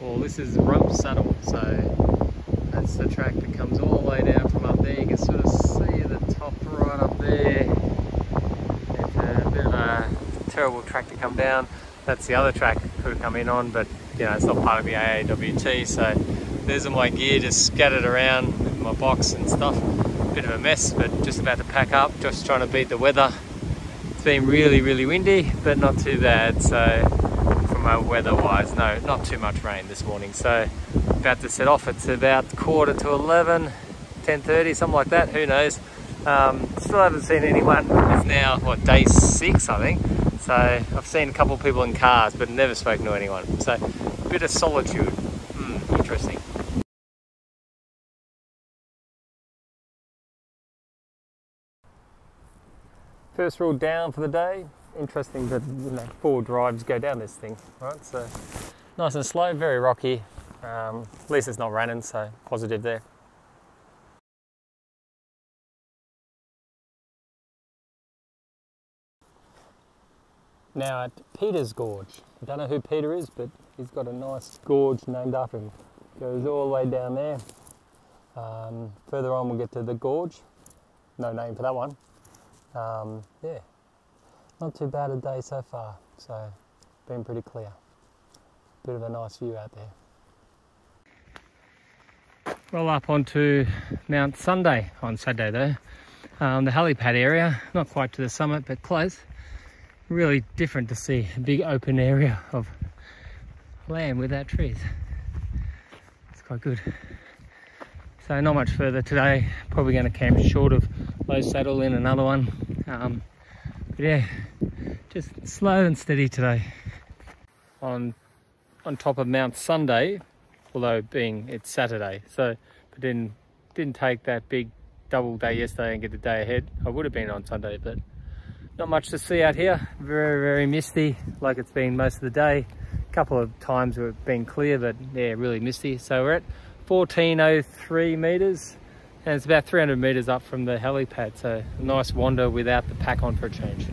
Well, this is Rumpff Saddle, so that's the track that comes all the way down from up there. You can sort of see the top right up there. It's a bit of a terrible track to come down. That's the other track I could have come in on, but you know, it's not part of the AAWT, so there's all my gear just scattered around with my box and stuff. Bit of a mess, but just about to pack up, just trying to beat the weather. It's been really windy, but not too bad. So from weather-wise, no, not too much rain this morning. So about to set off. It's about 11:15, 10:30, something like that. Who knows? Still haven't seen anyone. It's now what, day 6, I think. So I've seen a couple of people in cars, but never spoken to anyone. So a bit of solitude. Interesting. First rule down for the day. Interesting that 4 drives go down this thing, right? So nice and slow, very rocky. At least it's not raining, so positive there. Now at Peter's Gorge. I don't know who Peter is, but he's got a nice gorge named after him. Goes all the way down there. Further on we'll get to the gorge. No name for that one. Yeah, not too bad a day so far, so been pretty clear. Bit of a nice view out there. Well, up onto Mount Sunday on Saturday though. The helipad area, not quite to the summit but close. Really different to see a big open area of land without trees. It's quite good. So not much further today, probably going to camp short of Low Saddle in another one. But yeah, just slow and steady today. On top of Mount Sunday, although it's Saturday, so but didn't take that big double day yesterday and get the day ahead. I would have been on Sunday, but not much to see out here. Very misty, like it's been most of the day. A couple of times we've been clear, but yeah, really misty. So we're at 1403 meters, and it's about 300 meters up from the helipad, so a nice wander without the pack on for a change.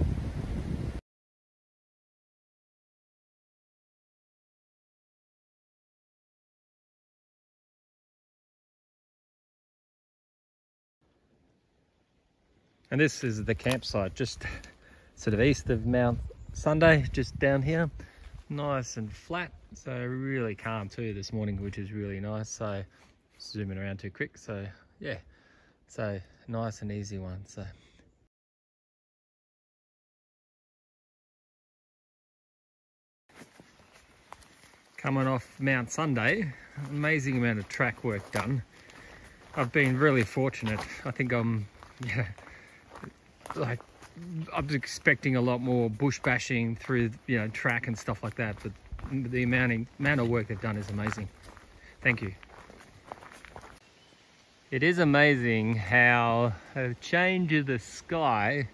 And this is the campsite, just sort of east of Mount Sunday, just down here. Nice and flat, so really calm too this morning, which is really nice. So zooming around too quick, so yeah, so nice and easy one. So coming off Mount Sunday, amazing amount of track work done. I've been really fortunate. I think I'm I was expecting a lot more bush bashing through, track and stuff like that, but the amount of work they've done is amazing. Thank you. It is amazing how a change of the sky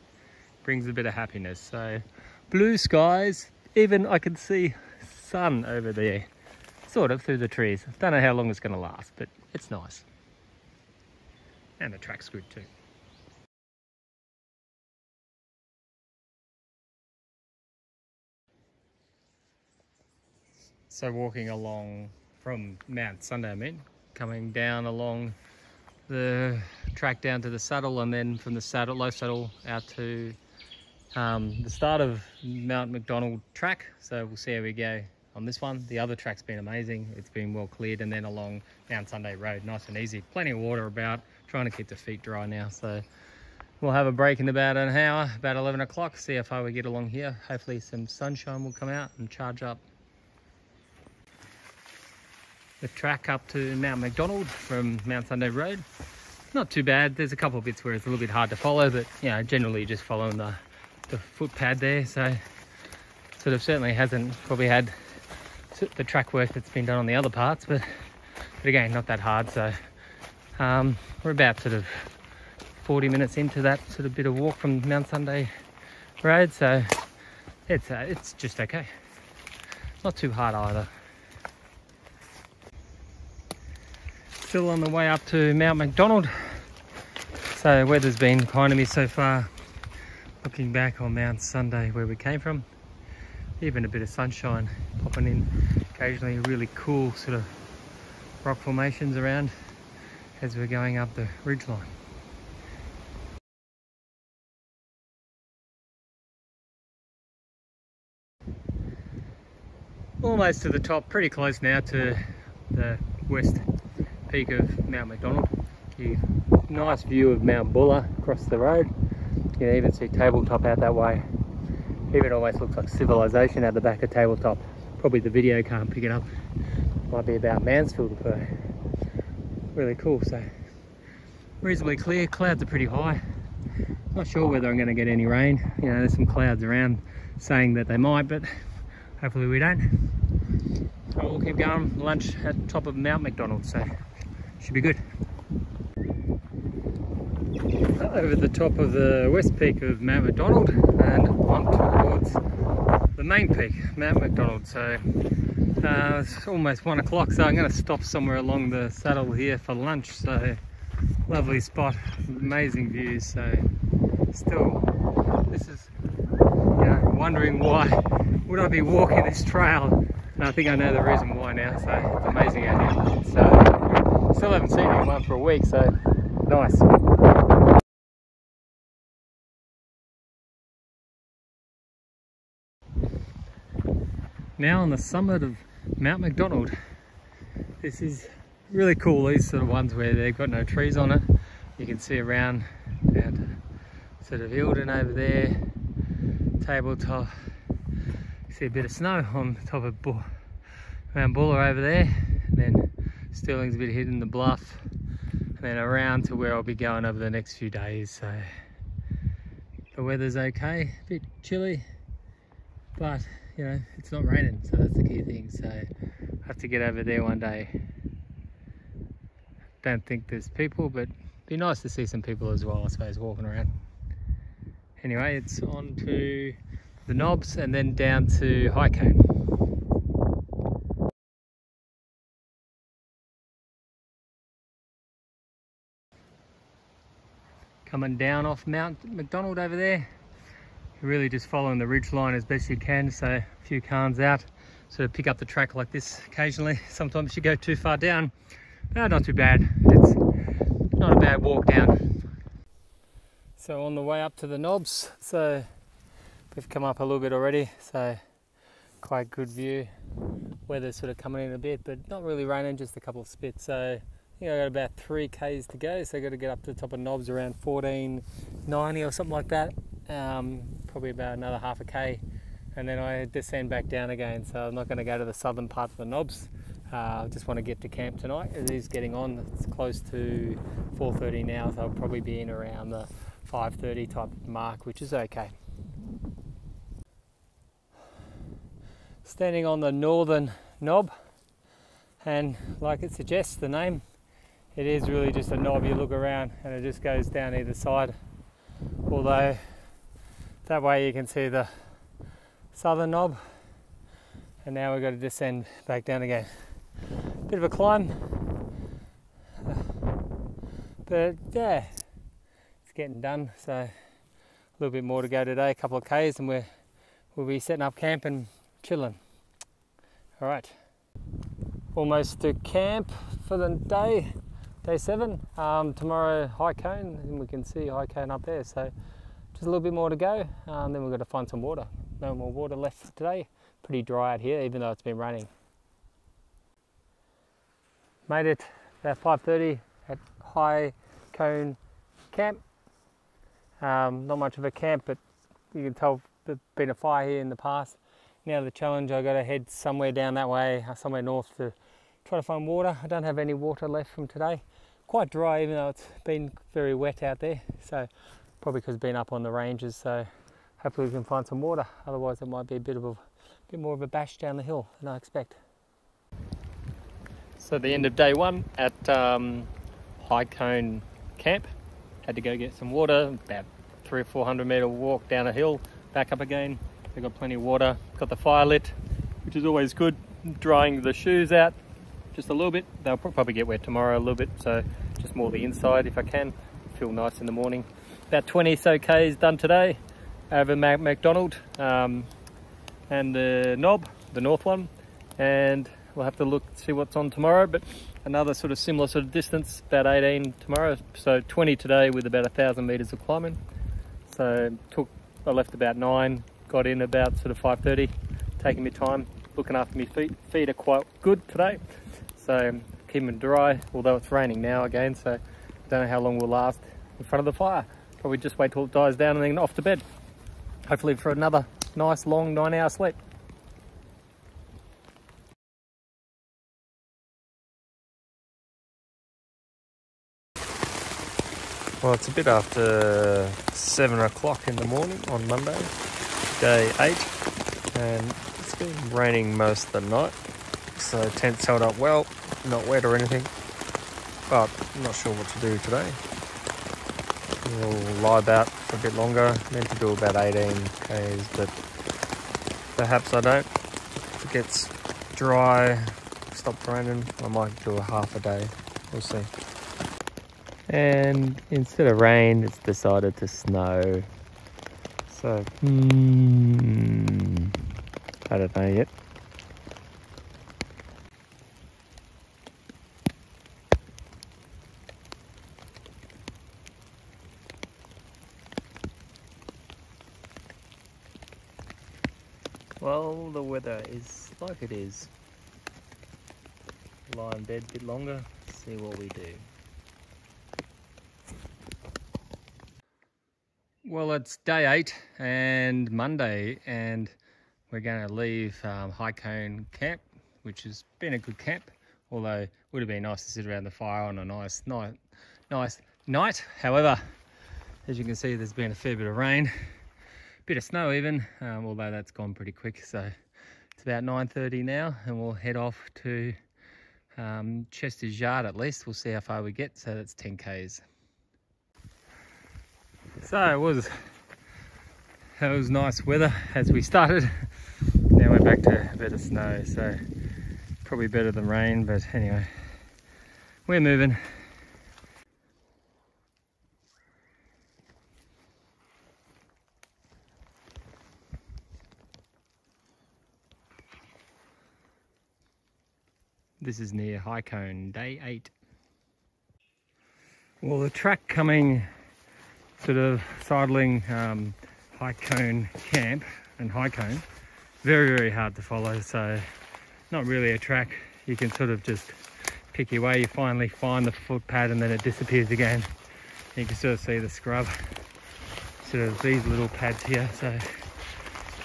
brings a bit of happiness. So blue skies, even I can see sun over there, sort of through the trees. I don't know how long it's going to last, but it's nice. And the track's good too. So walking along from Mount Sunday, coming down along the track down to the saddle, and then from the saddle, Low Saddle, out to the start of Mt Macdonald track. So we'll see how we go on this one. The other track's been amazing. It's been well cleared, and then along Mount Sunday Road, nice and easy. Plenty of water about, trying to keep the feet dry now. So we'll have a break in about an hour, about 11 o'clock, see how far we get along here. Hopefully some sunshine will come out and charge up. The track up to Mt Macdonald from Mount Sunday Road, not too bad. There's a couple of bits where it's a little bit hard to follow, but generally just following the footpad there. So sort of certainly hasn't probably had the track work that's been done on the other parts, but again, not that hard. So we're about sort of 40 minutes into that sort of bit of walk from Mount Sunday Road, so it's just okay. Not too hard either. Still on the way up to Mt Macdonald. So weather's been kind to me so far. Looking back on Mount Sunday where we came from, even a bit of sunshine popping in occasionally really cool sort of rock formations around as we're going up the ridgeline. Almost to the top, pretty close now to the west peak of Mt Macdonald. Nice view of Mount Buller across the road. You can even see Tabletop out that way. Even almost looks like civilization at the back of Tabletop. Probably the video can't pick it up. Might be about Mansfield, but really cool. So reasonably clear. Clouds are pretty high. Not sure whether I'm going to get any rain. You know, there's some clouds around saying that they might, but hopefully we don't. So we'll keep going. Lunch at the top of Mt Macdonald, so should be good. Over the top of the west peak of Mt Macdonald and on towards the main peak, Mt Macdonald. So it's almost 1 o'clock, so I'm going to stop somewhere along the saddle here for lunch. So lovely spot, amazing views. So still, this is, you know, wondering why would I be walking this trail, and I think I know the reason why now. So it's amazing out here. So still haven't seen anyone for a week, so nice. Now on the summit of Mt Macdonald. This is really cool, these sort of ones where they've got no trees on it. You can see around down to sort of Eildon over there, Tabletop. You see a bit of snow on the top of Mount Buller over there, and then Stirling's a bit hidden, the bluff, and then around to where I'll be going over the next few days. So the weather's okay, a bit chilly, but you know, it's not raining, so that's the key thing. So I have to get over there one day. Don't think there's people, but it'd be nice to see some people as well, I suppose, walking around. Anyway, it's on to the Knobs and then down to High Cone. Coming down off Mt Macdonald over there. You're really just following the ridge line as best you can, so a few cairns out, sort of pick up the track like this occasionally. Sometimes you go too far down, but not too bad. It's not a bad walk down. So on the way up to the Knobs, so we've come up a little bit already, so quite good view. Weather's sort of coming in a bit, but not really raining, just a couple of spits. So I think I got about 3 k's to go, so I got to get up to the top of Knobs around 1490 or something like that. Probably about another half a k, and then I descend back down again. So I'm not going to go to the southern part of the Knobs. I just want to get to camp tonight. It is getting on. It's close to 4:30 now, so I'll probably be in around the 5:30 type mark, which is okay. Standing on the northern knob, and like it suggests, the name, it is really just a knob. You look around and it just goes down either side, although that way you can see the southern knob, and now we've got to descend back down again. Bit of a climb, but yeah, it's getting done. So a little bit more to go today, a couple of k's, and we'll be setting up camp and chilling. All right, almost to camp for the day 7. Tomorrow High Cone, and we can see High Cone up there. So just a little bit more to go, then we've got to find some water. No more water left for today. Pretty dry out here, even though it's been raining. Made it about 5:30 at High Cone camp. Not much of a camp, but you can tell there's been a fire here in the past. Now the challenge, I've got to head somewhere down that way, somewhere north, to try to find water. I don't have any water left from today. Quite dry, even though it's been very wet out there. So probably because it's been up on the ranges, so hopefully we can find some water. Otherwise it might be a bit more of a bash down the hill than I expect. So the end of day 1 at High Cone camp. Had to go get some water, about 300 or 400 metre walk down a hill, back up again. They've got plenty of water. Got the fire lit, which is always good. Drying the shoes out just a little bit. They'll probably get wet tomorrow a little bit, so just more the inside if I can. Feel nice in the morning. About 20 so k's done today over Mt Macdonald and the knob, the north one, and we'll have to see what's on tomorrow, but another sort of similar sort of distance, about 18 tomorrow, so 20 today with about 1,000 meters of climbing. So I left about 9, got in about sort of 5:30, taking my time, looking after my feet. Feet are quite good today, so keeping them dry, although it's raining now again, so I don't know how long we'll last in front of the fire. Probably just wait till it dies down and then off to bed. Hopefully for another nice long 9-hour sleep. Well, it's a bit after 7 o'clock in the morning on Monday, day 8, and it's been raining most of the night, so tent's held up well, not wet or anything, but I'm not sure what to do today. We'll lie about for a bit longer, meant to do about 18 k's, but perhaps I don't. If it gets dry, stops raining, I might do a half a day, we'll see. And instead of rain, it's decided to snow. So, I don't know yet. Well, the weather is like it is. Lie in bed a bit longer, see what we do. Well, it's day 8 and Monday, and we're going to leave High Cone Camp, which has been a good camp, although it would have been nice to sit around the fire on a nice night. However, as you can see, there's been a fair bit of rain, a bit of snow even, although that's gone pretty quick. So it's about 9:30 now, and we'll head off to Chester's Yard at least. We'll see how far we get, so that's 10 k's. So it was nice weather as we started. Now we're back to a bit of snow, so probably better than rain, but anyway, we're moving. This is near High Cone, day 8. Well, the track coming sort of sidling High Cone Camp and High Cone, very hard to follow, so not really a track. You can sort of just pick your way. You finally find the footpad and then it disappears again. You can sort of see the scrub, sort of these little pads here, so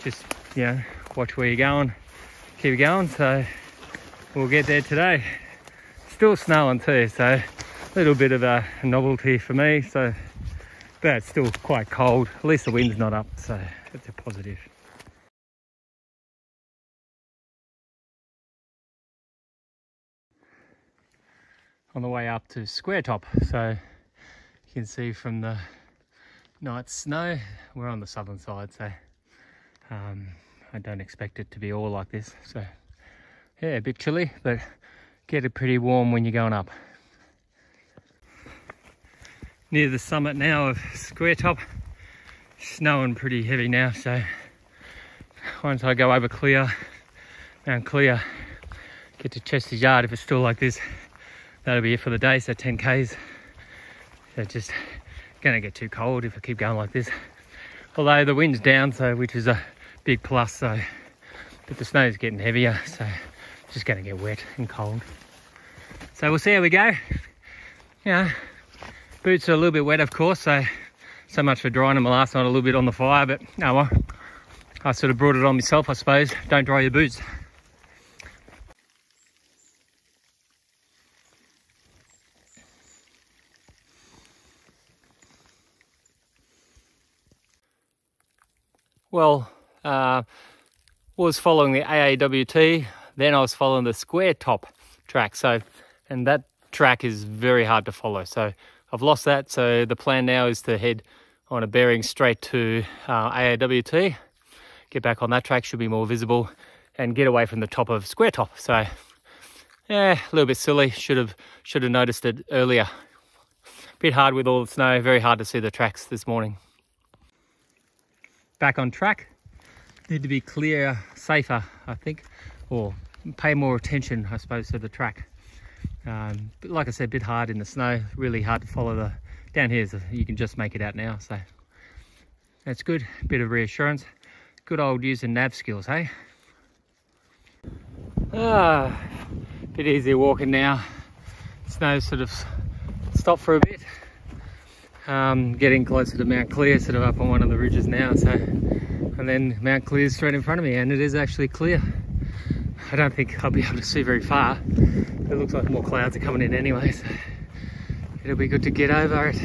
just, you know, watch where you're going, keep going. So we'll get there today. Still snowing too, so a little bit of a novelty for me, so but it's still quite cold. At least the wind's not up, so it's a positive. On the way up to Square Top, so you can see from the night's snow, we're on the southern side, so I don't expect it to be all like this. So yeah, a bit chilly, but get it pretty warm when you're going up. Near the summit now of Square Top, snowing pretty heavy now, so once I go over Mount Clear, get to Chester's Yard, if it's still like this, that'll be it for the day, so 10 k's. So just gonna get too cold if I keep going like this. Although the wind's down, so which is a big plus, so but the snow's getting heavier, so just gonna get wet and cold. So we'll see how we go. Yeah. Boots are a little bit wet, of course, so much for drying them last night a little bit on the fire, but no, well, I sort of brought it on myself, I suppose. Don't dry your boots. Well, was following the AAWT, then I was following the Square Top track, and that track is very hard to follow, so I've lost that. So the plan now is to head on a bearing straight to AAWT, get back on that track, should be more visible, and get away from the top of Square Top. So yeah, a little bit silly, should have noticed it earlier. Bit hard with all the snow, very hard to see the tracks this morning. Back on track, need to be clear, safer, I think, or pay more attention, I suppose, to the track. But like I said, a bit hard in the snow, really hard to follow the, down here, so you can just make it out now, so that's good, bit of reassurance. Good old using nav skills, hey? Bit easier walking now. Snow sort of stopped for a bit. Getting closer to Mount Clear, sort of up on one of the ridges now, so, and then Mount Clear's straight in front of me, and it is actually clear. I don't think I'll be able to see very far. It looks like more clouds are coming in anyway, so it'll be good to get over it.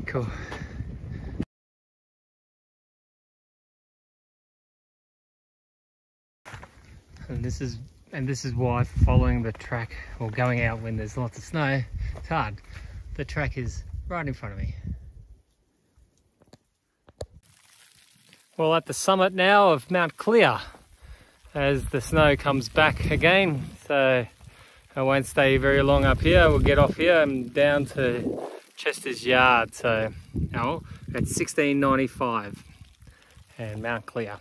Cool. And this is why following the track or going out when there's lots of snow, it's hard. The track is right in front of me. Well, at the summit now of Mount Clear, as the snow comes back again, so I won't stay very long up here. We'll get off here and down to Chester's Yard, so now at 1695 and Mount Clear.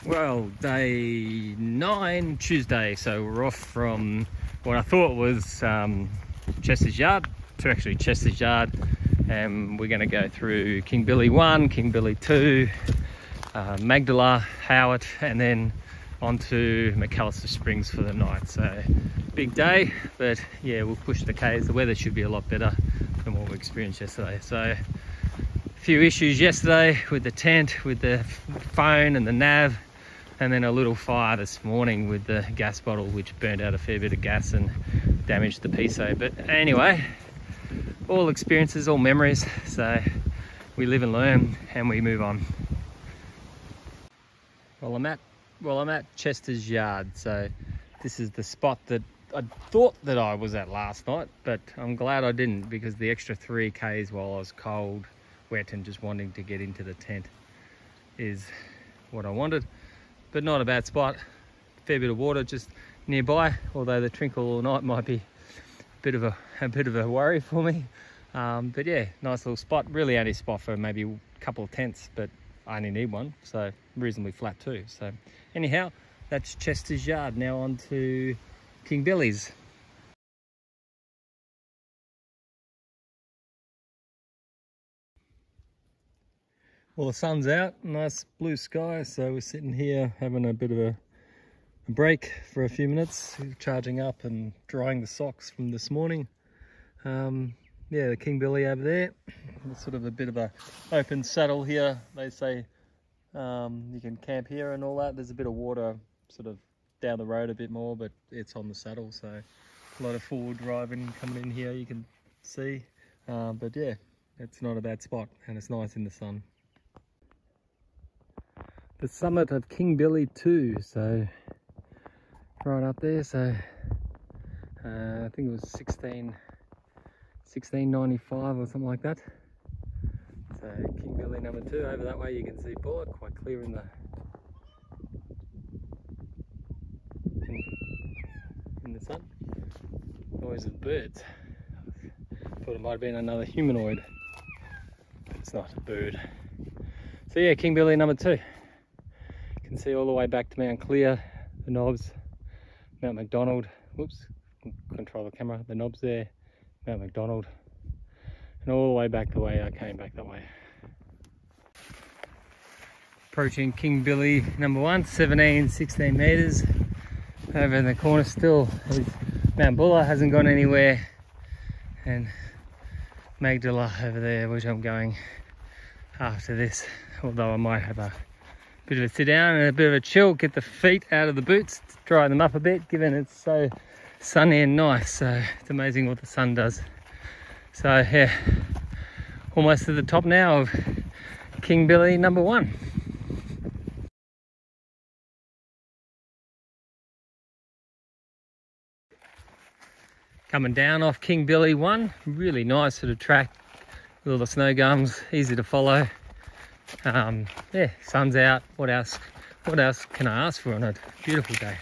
Well, day 9, Tuesday, so we're off from what I thought was Chester's Yard to actually Chester's Yard, and we're going to go through King Billy 1, King Billy 2, Magdala, Howitt, and then on to McAllister Springs for the night. So big day, but yeah, we'll push the Ks. The weather should be a lot better than what we experienced yesterday. So a few issues yesterday with the tent, with the phone and the nav, and then a little fire this morning with the gas bottle, which burned out a fair bit of gas and damaged the piso. But anyway, all experiences, all memories, so we live and learn and we move on. Well, I'm at Chester's Yard, so this is the spot that I thought that I was at last night, but I'm glad I didn't, because the extra 3 Ks while I was cold, wet and just wanting to get into the tent is what I wanted. But not a bad spot, fair bit of water just nearby, although the trinkle all night might be a bit of a worry for me. But yeah, nice little spot, really only spot for maybe a couple of tents, but I only need one, so reasonably flat too. So anyhow, that's Chester's Yard. Now on to King Billy's. Well, the sun's out, nice blue sky, so we're sitting here having a bit of a break for a few minutes, charging up and drying the socks from this morning. Yeah, the King Billy over there. It's sort of a bit of a open saddle here. They say you can camp here and all that. There's a bit of water sort of down the road a bit more, but it's on the saddle, so a lot of forward driving coming in here, you can see. But yeah, it's not a bad spot and it's nice in the sun. The summit of King Billy 2, so right up there, so I think it was 1695 or something like that. So King Billy number 2, over that way you can see Bullock quite clear in the sun. Noise of birds. Thought it might have been another humanoid, but it's not a bird. So yeah, King Billy number 2. You can see all the way back to Mount Clear, the knobs, Mt Macdonald, whoops, control the camera, the knobs there, Mt Macdonald, and all the way back the way I came back that way. Approaching King Billy number 1, 16 metres. Over in the corner still is Mount Buller, hasn't gone anywhere, and Magdala over there, which I'm going after this, although I might have a bit of a sit down and a bit of a chill, get the feet out of the boots, dry them up a bit, given it's so sunny and nice. So it's amazing what the sun does. So yeah, almost to the top now of King Billy number 1. Coming down off King Billy 1, really nice sort of track with all the snow gums, easy to follow. Yeah, sun's out. What else can I ask for on a beautiful day?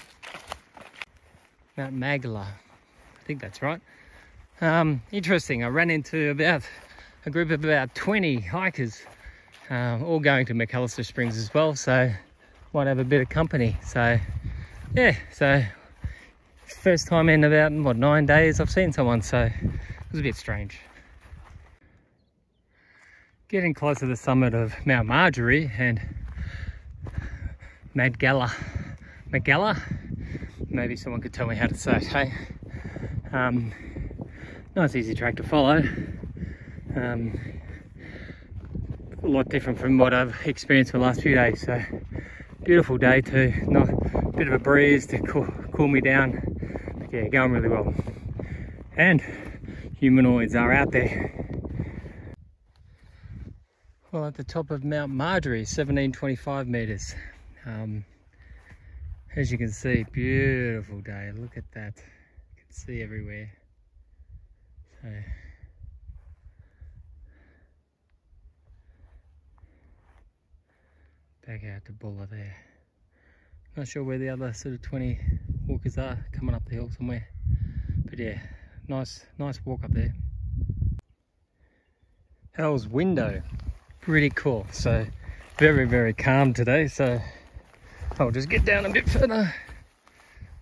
Mount Magdala, I think that's right. Interesting, I ran into a group of about 20 hikers, all going to McAllister Springs as well, so might have a bit of company. So yeah, so first time in about, what, 9 days I've seen someone, so it was a bit strange. Getting close to the summit of Mount Marjorie and Magdala, maybe someone could tell me how to say it, hey? Nice easy track to follow. A lot different from what I've experienced for the last few days, so beautiful day too. Not a bit of a breeze to cool me down, but yeah, going really well. And humanoids are out there. Well, at the top of Mount Marjorie, 1725 meters. As you can see, beautiful day. Look at that. You can see everywhere. So back out to Bulla there. Not sure where the other sort of 20 walkers are, coming up the hill somewhere. But yeah, nice walk up there. Hell's Window, pretty cool. So very calm today. So I'll just get down a bit further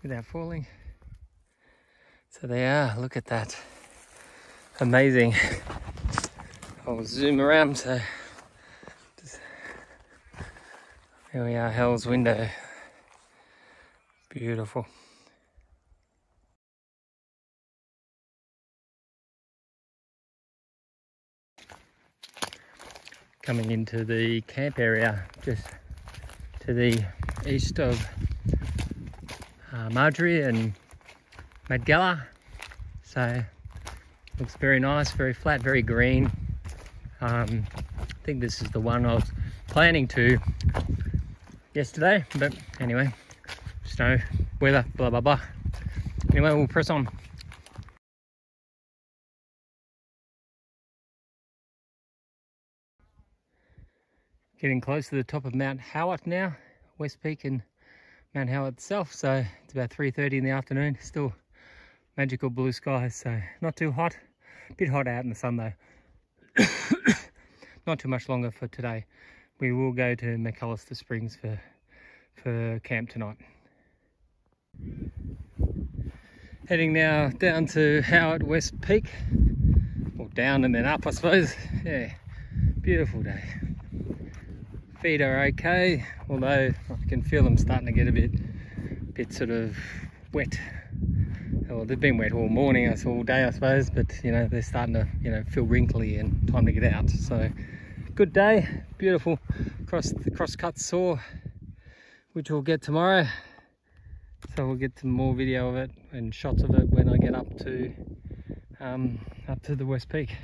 without falling. So they are, look at that. Amazing. I'll zoom around, so here we are, Hell's Window. Beautiful. Coming into the camp area just to the east of Marjorie and Magdala. So looks very nice, very flat, very green. I think this is the one I was planning to yesterday, but anyway, snow, weather, blah blah blah. Anyway, we'll press on. Getting close to the top of Mt Howitt now, West Peak and Mt Howitt itself. So it's about 3:30 in the afternoon. Still magical blue skies, so not too hot. A bit hot out in the sun though. Not too much longer for today. We will go to McAllister Springs for camp tonight. Heading now down to Howitt West Peak, or down and then up I suppose. Yeah, beautiful day. Feet are okay, although I can feel them starting to get a bit sort of wet. Well, they've been wet all morning, all day I suppose, but you know, they're starting to, you know, feel wrinkly and time to get out. So good day, beautiful. Across the crosscut saw, which we'll get tomorrow. So we'll get some more video of it and shots of it when I get up to the West Peak.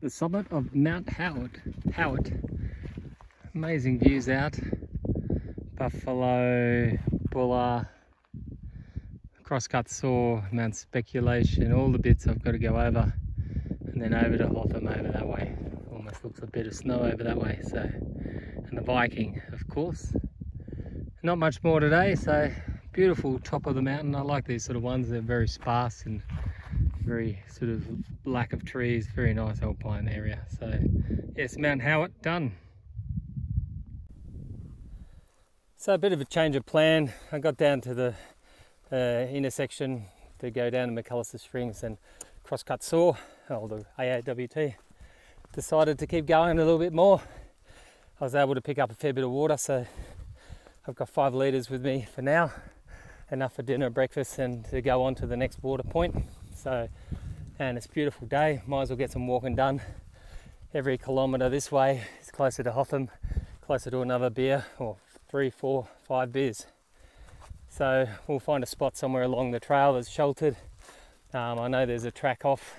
The summit of Mount Howitt. Amazing views out. Buffalo, Bulla, Crosscut Saw, Mount Speculation, all the bits I've got to go over. And then over to Hotham over that way. Almost looks a bit of snow over that way. So, and the Viking, of course. Not much more today, so beautiful top of the mountain. I like these sort of ones. They're very sparse and very sort of lack of trees, very nice alpine area. So yes, Mount Howitt done. So a bit of a change of plan. I got down to the intersection to go down to McAllister Springs and Crosscut Saw, or the AAWT. Decided to keep going a little bit more. I was able to pick up a fair bit of water, so I've got 5 litres with me for now. Enough for dinner, breakfast, and to go on to the next water point. So, and it's a beautiful day. Might as well get some walking done. Every kilometre this way is closer to Hotham, closer to another beer, or 3, 4, 5 beers. So we'll find a spot somewhere along the trail that's sheltered. I know there's a track off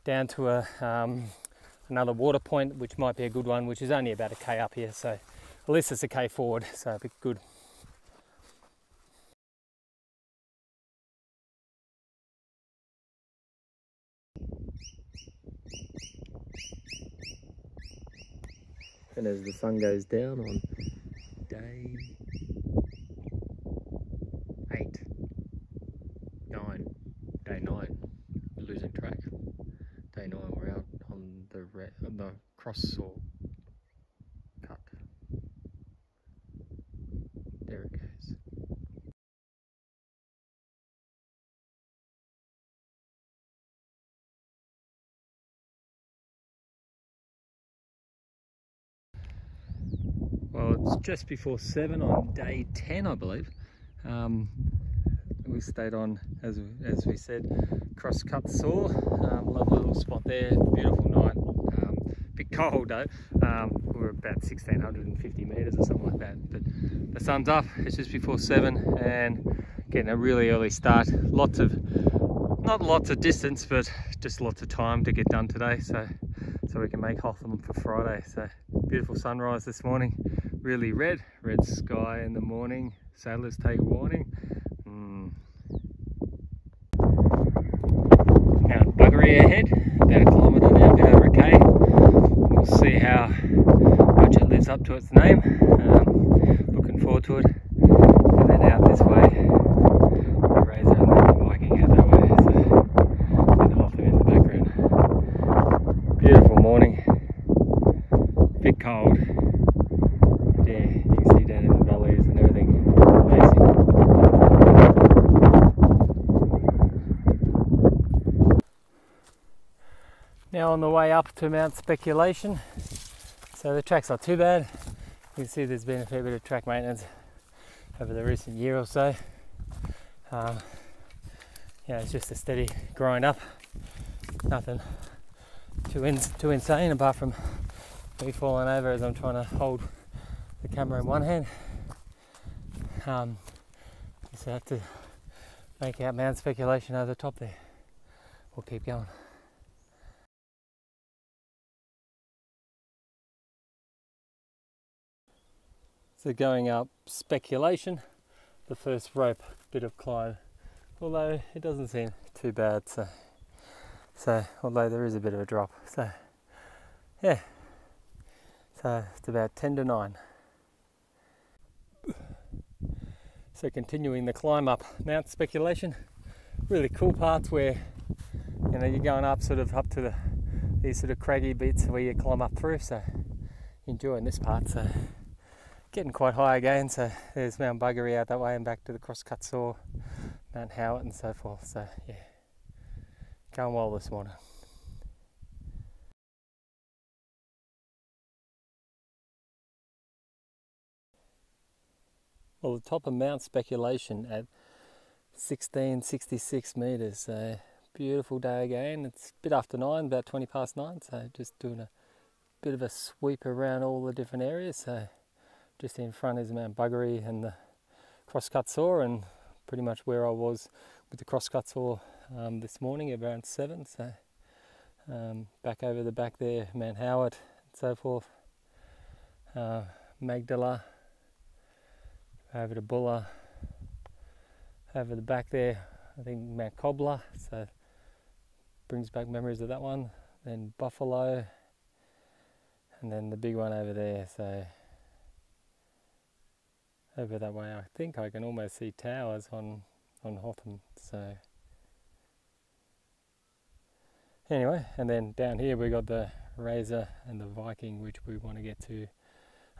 down to another water point, which might be a good one, which is only about a K up here. So at least it's a K forward, so it'll be good. And as the sun goes down on day 8, 9, day 9, we're losing track. Day 9, we're out on the cross saw cut. There it goes. Well, it's just before 7 on day 10, I believe. We stayed on, as we said, cross cut saw. Lovely little spot there, beautiful night. Bit cold though. We were about 1650 metres or something like that. But the sun's up, it's just before 7 and getting a really early start. Not lots of distance, but just lots of time to get done today. So we can make Hotham for Friday. So beautiful sunrise this morning. Really red sky in the morning. Sailors take warning. Mount Buggery ahead, about a kilometre now, a bit over a K. We'll see how much it lives up to its name. Looking forward to it. And then out this way, the Razor and then the Viking out that way. So, and Hotham in the background. Beautiful morning. A bit cold. But yeah, you can see down in the valleys and everything. Amazing. Now on the way up to Mount Speculation. So the track's not too bad. You can see there's been a fair bit of track maintenance over the recent year or so. Yeah, it's just a steady grind up. Nothing too insane apart from me falling over as I'm trying to hold the camera in one hand. Just have to make out Mount Speculation over the top there. We'll keep going. So going up Speculation, the first rope bit of climb, although it doesn't seem too bad. So although there is a bit of a drop, so yeah. So it's about 10 to 9. So continuing the climb up Mount Speculation, really cool parts where you're going up sort of up to these sort of craggy bits where you climb up through. So enjoying this part. So getting quite high again. So there's Mount Buggery out that way and back to the crosscut saw, Mt Howitt and so forth. So yeah, going well this morning. Well, the top of Mount Speculation at 1666 metres. So beautiful day again. It's a bit after 9, about 20 past 9. So just doing a bit of a sweep around all the different areas. So just in front is Mount Buggery and the crosscut saw, and pretty much where I was with the crosscut saw this morning around 7. So back over the back there, Mt Howitt and so forth. Magdala, over to Bulla, over the back there, I think Mount Cobbler, so brings back memories of that one. Then Buffalo, and then the big one over there. So over that way, I think I can almost see towers on Hotham. So anyway, and then down here we got the Razor and the Viking, which we want to get to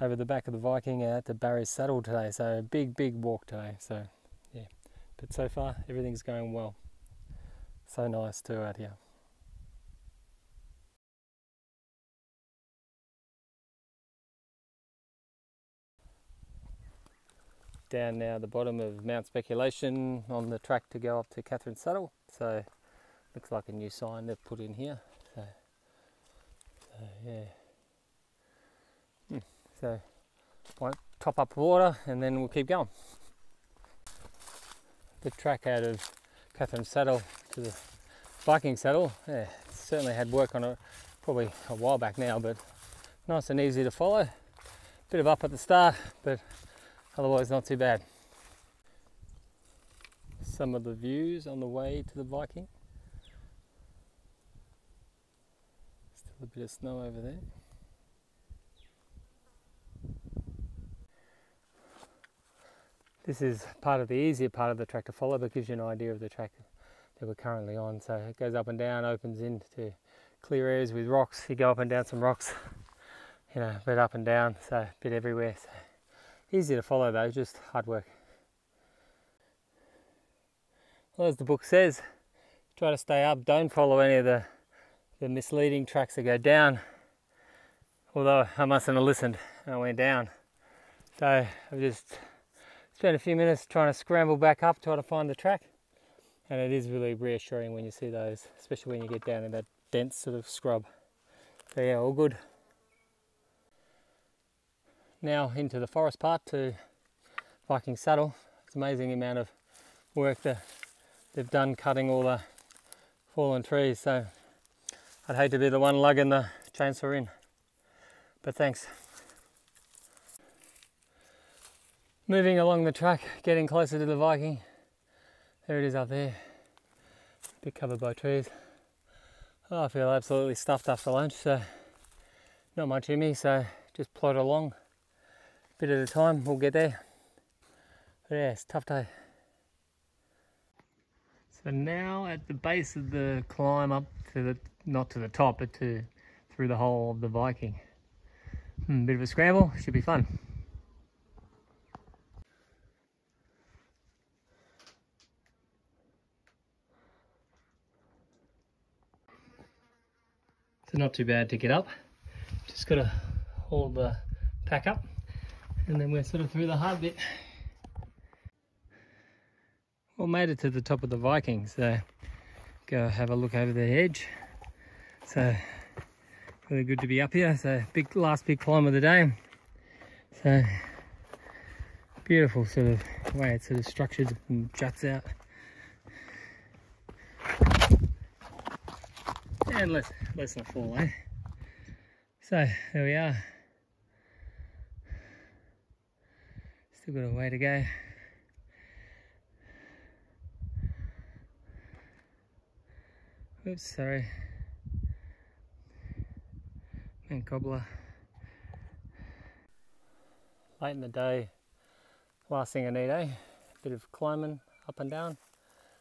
over the back of the Viking out to Rumpff Saddle today. So big walk today. So yeah, but so far everything's going well. So nice too out here. Down now at the bottom of Mount Speculation on the track to go up to Rumpff Saddle. So looks like a new sign they've put in here. So yeah. So might top up the water and then we'll keep going. The track out of Rumpff Saddle to the Viking Saddle, yeah, certainly had work on it probably a while back now, but nice and easy to follow. Bit of up at the start, but otherwise not too bad. Some of the views on the way to the Viking. Still a bit of snow over there. This is part of the easier part of the track to follow, but gives you an idea of the track that we're currently on. So it goes up and down, opens into clear areas with rocks. You go up and down some rocks, you know, a bit up and down, so a bit everywhere. So easy to follow though, just hard work. Well, as the book says, try to stay up, don't follow any of the misleading tracks that go down. Although I mustn't have listened, I went down. So I've just spent a few minutes trying to scramble back up, try to find the track. And it is really reassuring when you see those, especially when you get down in that dense sort of scrub. So yeah, all good. Now into the forest part to Viking Saddle. It's amazing the amount of work that they've done cutting all the fallen trees. So I'd hate to be the one lugging the chainsaw in, but thanks. Moving along the track, getting closer to the Viking. There it is up there, a bit covered by trees. Oh, I feel absolutely stuffed after lunch, so not much in me, so just plod along. A bit at a time, we'll get there. But yeah, it's a tough day. So now at the base of the climb up to the, not to the top, but through the whole of the Viking. Bit of a scramble, should be fun. So not too bad to get up, just got to hold the pack up and then we're sort of through the hard bit. Well, made it to the top of the Viking, so go have a look over the edge. So really good to be up here. So last big climb of the day. So beautiful sort of way it's sort of structured and juts out. And let's not fall, eh? So there we are. Still got a way to go. Oops, sorry. And cobbler. Late in the day, last thing I need, eh? A bit of climbing up and down.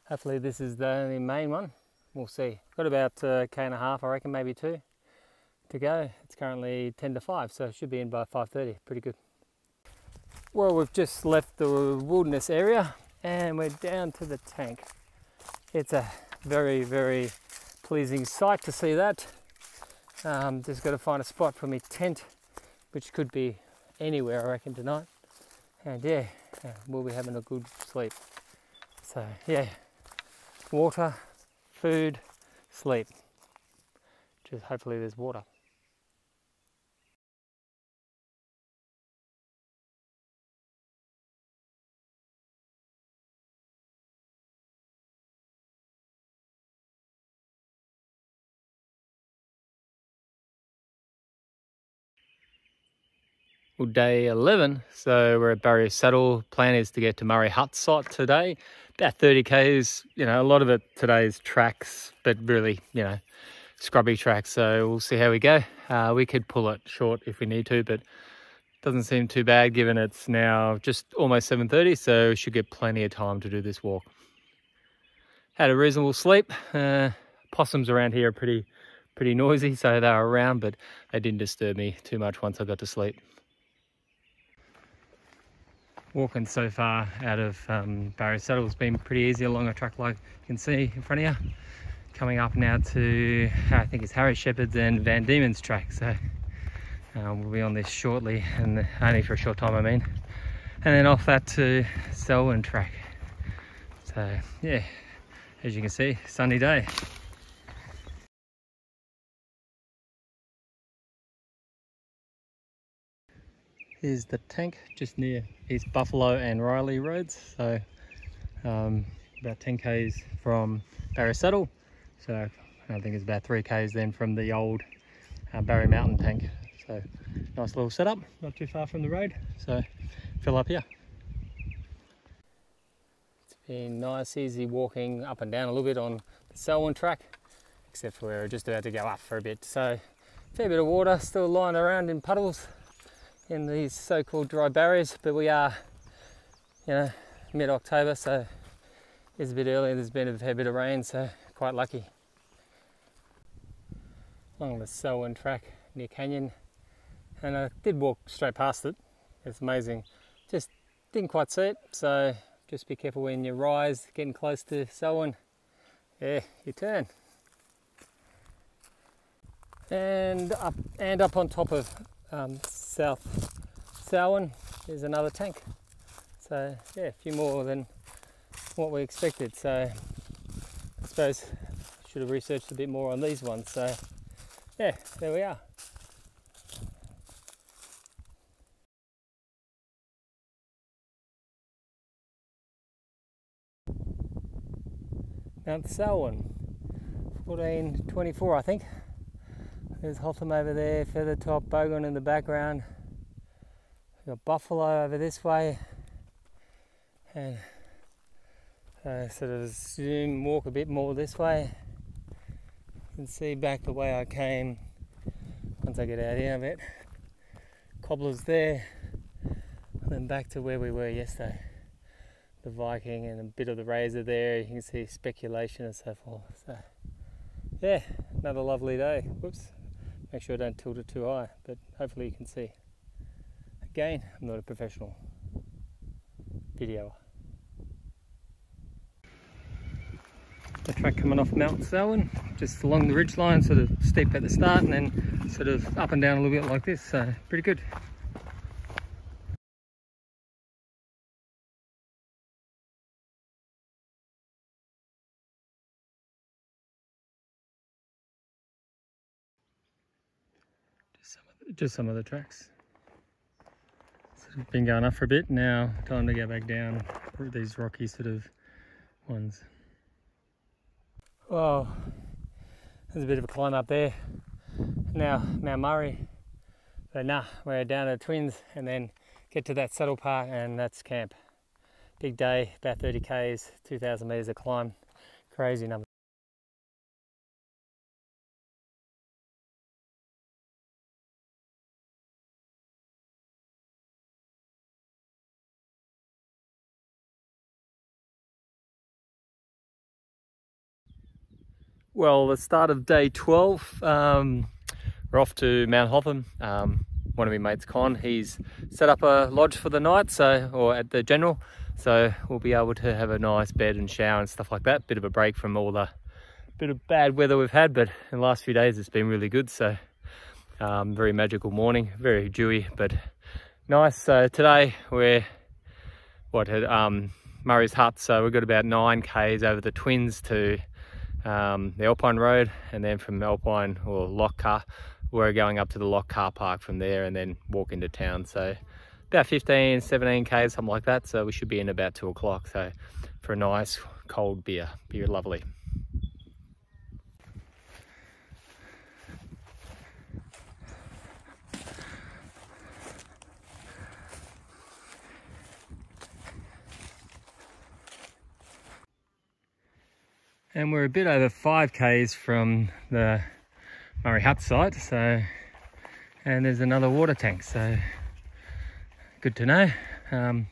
Hopefully this is the only main one. We'll see. Got about a K and a half, I reckon, maybe 2 to go. It's currently 10 to 5, so it should be in by 5:30. Pretty good. Well, we've just left the wilderness area and we're down to the tank. It's a very, very pleasing sight to see that. Just got to find a spot for my tent, which could be anywhere, I reckon, tonight. And yeah, we'll be having a good sleep. So yeah, water, food, sleep. Just hopefully there's water. Well, day 11, so we're at Mt Saddle. Plan is to get to Murray Hut site today. About 30 k's, you know, a lot of it today is tracks, but really, you know, scrubby tracks. So we'll see how we go. We could pull it short if we need to, but doesn't seem too bad given it's now just almost 7:30, so we should get plenty of time to do this walk. Had a reasonable sleep. Possums around here are pretty noisy, so they were around, but they didn't disturb me too much once I got to sleep. Walking so far out of Mt Saddle has been pretty easy along a track like you can see in front of you. Coming up now to, I think it's Harry Shepherd's and Van Diemen's track, so we'll be on this shortly, and only for a short time I mean. And then off that to Selwyyn track. So yeah, as you can see, sunny day. Here's the tank just near East Buffalo and Riley roads, so about 10 k's from Mt Saddle, so I think it's about 3 k's then from the old Barry Mountain tank. So nice little setup, not too far from the road, so fill up here. It's been nice easy walking up and down a little bit on the Selwyyn track, except for we're just about to go up for a bit, so fair bit of water still lying around in puddles in these so-called dry barriers, but we are, you know, mid-October, so it's a bit early. There's been a fair bit of rain, so quite lucky. Along the Selwyyn track near Canyon, and I did walk straight past it. It's amazing. Just didn't quite see it, so just be careful when you rise, getting close to Selwyyn. Yeah, you turn. And up on top of South Selwyyn is another tank. So yeah, a few more than what we expected. So I suppose I should have researched a bit more on these ones. So yeah, there we are. Mt Selwyyn, 1424 I think. There's Hotham over there, further top, Buggery in the background. We've got Buffalo over this way. And sort of zoom, walk a bit more this way. You can see back the way I came once I get out here a bit. Cobblers there, and then back to where we were yesterday. The Viking and a bit of the Razor there. You can see speculation and so forth. So yeah, another lovely day. Whoops, make sure I don't tilt it too high, but hopefully you can see. Again, I'm not a professional videoer. The track coming off Mt Selwyyn, just along the ridge line, sort of steep at the start and then sort of up and down a little bit like this, so pretty good. Just some of the tracks. Sort of been going up for a bit, now time to go back down these rocky sort of ones. Whoa, there's a bit of a climb up there. Now Mount Murray, but nah, we're down to Twins and then get to that saddle part and that's camp. Big day, about 30 k's, 2,000 meters of climb, crazy number. Well, the start of day 12, we're off to Mt Hotham. One of my mates, Con, he's set up a lodge for the night, or at the general, so we'll be able to have a nice bed and shower and stuff like that. Bit of a break from all the bit of bad weather we've had, but in the last few days it's been really good. So very magical morning, very dewy, but nice. So today we're at Murray's Hut, so we've got about 9 k's over the Twins to the Alpine Road, and then from Alpine or Lock Car, we're going up to the Lock Car Park from there and then walk into town. So about 15, 17 k's, something like that. So we should be in about 2 o'clock. So for a nice cold beer, be lovely. And we're a bit over 5 k's from the Murray Hut site, so, and there's another water tank, so good to know. Don't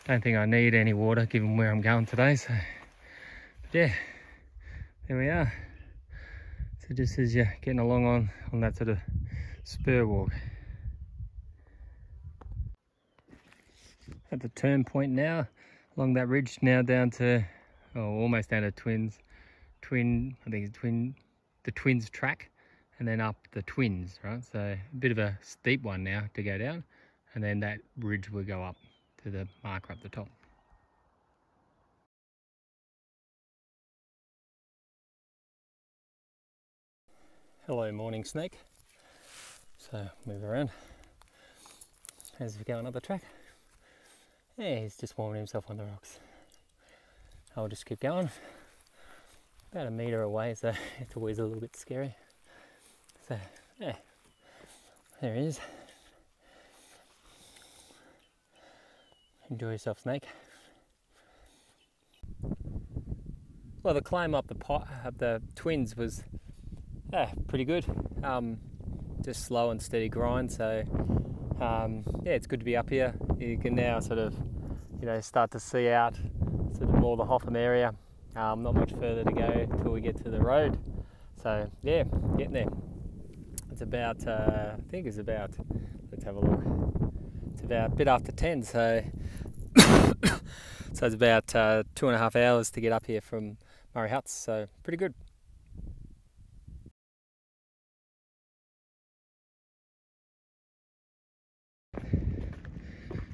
think I need any water given where I'm going today, so but yeah, there we are. So just as you're getting along on that sort of spur walk. At the turn point now, along that ridge now down to, almost down to I think it's the Twins track, and then up the Twins, right? So a bit of a steep one now to go down, and then that ridge will go up to the marker up the top. Hello, morning snake. So move around as we're going up the track. Yeah, he's just warming himself on the rocks. I'll just keep going. About a metre away, so it's always a little bit scary. So yeah, there he is. Enjoy yourself, snake. Well, the climb up the Twins was pretty good. Just slow and steady grind. So yeah, it's good to be up here. You can now sort of you know, start to see out sort of more the Hotham area. Not much further to go till we get to the road. So yeah, getting there. It's about, I think it's about, let's have a look. It's about a bit after 10, so so it's about 2.5 hours to get up here from Murray Huts, so pretty good.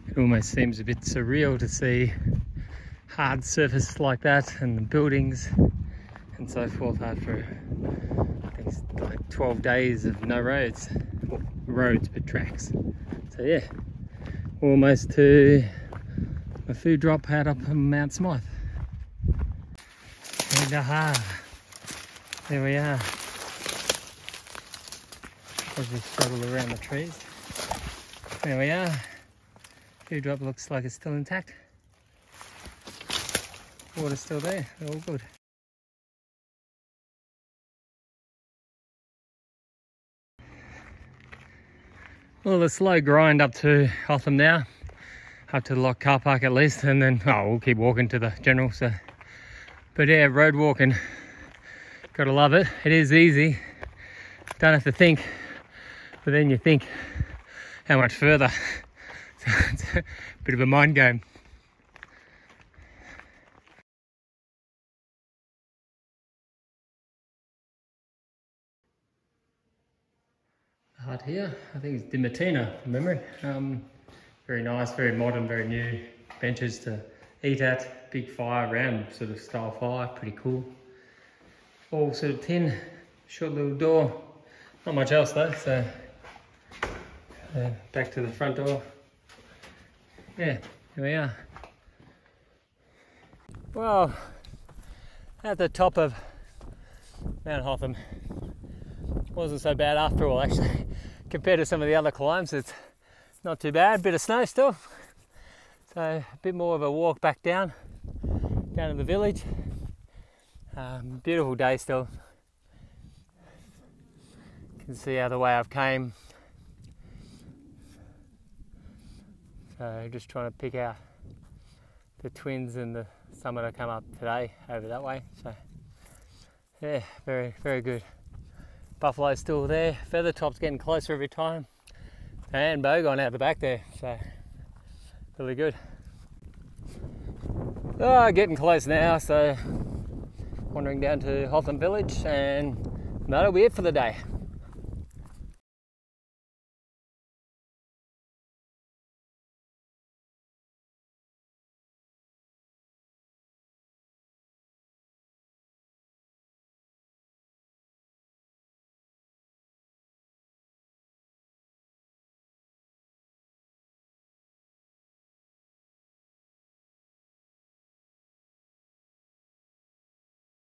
It almost seems a bit surreal to see hard surface like that and the buildings and so forth after, I think it's like 12 days of no roads. Well, roads but tracks. So yeah, almost to a food drop out up on Mount Smythe. And there we are. As we struggle around the trees. There we are. Food drop looks like it's still intact. Water's still there, all good. Well, a slow grind up to Hotham now, up to the lock car park at least, and then we'll keep walking to the general. So, but yeah, road walking, gotta love it. It is easy, don't have to think, but then you think how much further. So it's a bit of a mind game. Hut here, I think it's Dimatina from memory. Very nice, very modern, very new. Benches to eat at, big fire, round sort of style fire, pretty cool. All sort of tin, short little door. Not much else though, so back to the front door. Yeah, here we are. Well, at the top of Mt Hotham. Wasn't so bad after all, actually. Compared to some of the other climbs, it's not too bad. Bit of snow still, so a bit more of a walk back down to the village. Beautiful day still. You can see how the way I've came. So just trying to pick out the twins and the summit I come up today over that way. So yeah, very, very good. Buffalo's still there, feather top's getting closer every time, and Bogon out the back there, so really good. Getting close now, so wandering down to Hotham village, and that'll be it for the day.